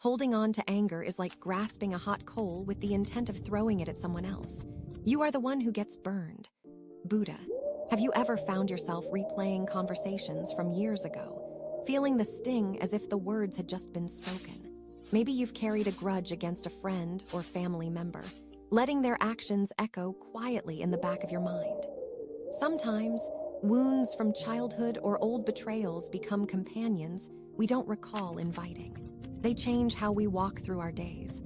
Holding on to anger is like grasping a hot coal with the intent of throwing it at someone else. You are the one who gets burned. Buddha, have you ever found yourself replaying conversations from years ago, feeling the sting as if the words had just been spoken? Maybe you've carried a grudge against a friend or family member, letting their actions echo quietly in the back of your mind. Sometimes, wounds from childhood or old betrayals become companions we don't recall inviting. They change how we walk through our days.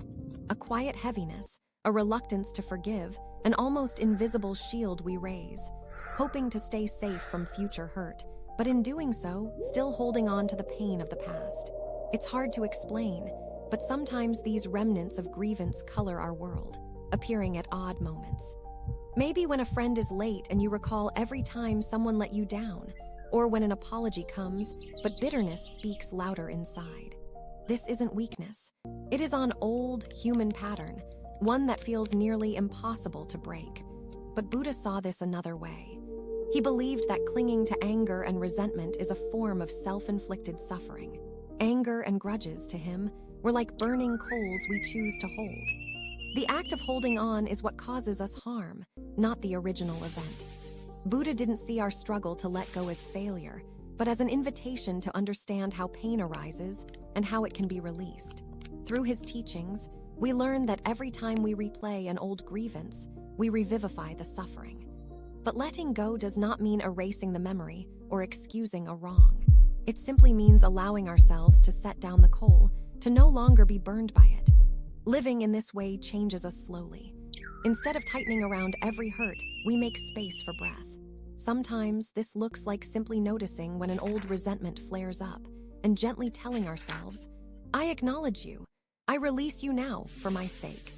A quiet heaviness, a reluctance to forgive, an almost invisible shield we raise, hoping to stay safe from future hurt, but in doing so, still holding on to the pain of the past. It's hard to explain, but sometimes these remnants of grievance color our world, appearing at odd moments. Maybe when a friend is late and you recall every time someone let you down, or when an apology comes, but bitterness speaks louder inside. This isn't weakness. It is an old human pattern, one that feels nearly impossible to break. But Buddha saw this another way. He believed that clinging to anger and resentment is a form of self-inflicted suffering. Anger and grudges, to him, were like burning coals we choose to hold. The act of holding on is what causes us harm, not the original event. Buddha didn't see our struggle to let go as failure, but as an invitation to understand how pain arises and how it can be released. Through his teachings, we learn that every time we replay an old grievance, we revivify the suffering. But letting go does not mean erasing the memory or excusing a wrong. It simply means allowing ourselves to set down the coal, to no longer be burned by it. Living in this way changes us slowly. Instead of tightening around every hurt, we make space for breath. Sometimes this looks like simply noticing when an old resentment flares up and gently telling ourselves, I acknowledge you. I release you now for my sake.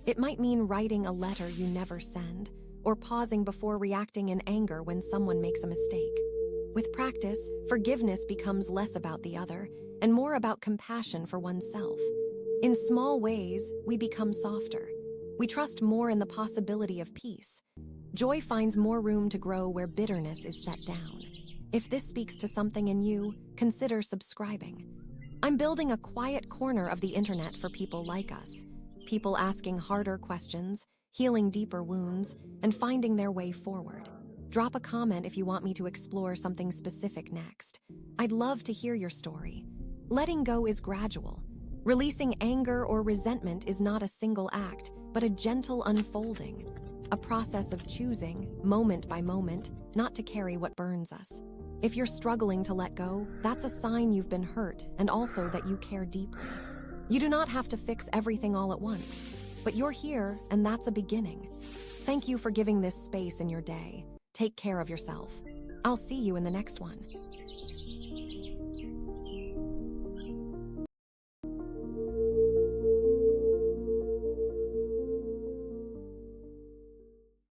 It might mean writing a letter you never send, or pausing before reacting in anger when someone makes a mistake. With practice, forgiveness becomes less about the other and more about compassion for oneself. In small ways, we become softer. We trust more in the possibility of peace. Joy finds more room to grow where bitterness is set down. If this speaks to something in you, consider subscribing. I'm building a quiet corner of the internet for people like us. People asking harder questions, healing deeper wounds, and finding their way forward. Drop a comment if you want me to explore something specific next. I'd love to hear your story. Letting go is gradual. Releasing anger or resentment is not a single act, but a gentle unfolding. A process of choosing, moment by moment, not to carry what burns us. If you're struggling to let go, that's a sign you've been hurt and also that you care deeply. You do not have to fix everything all at once, but you're here and that's a beginning. Thank you for giving this space in your day. Take care of yourself. I'll see you in the next one.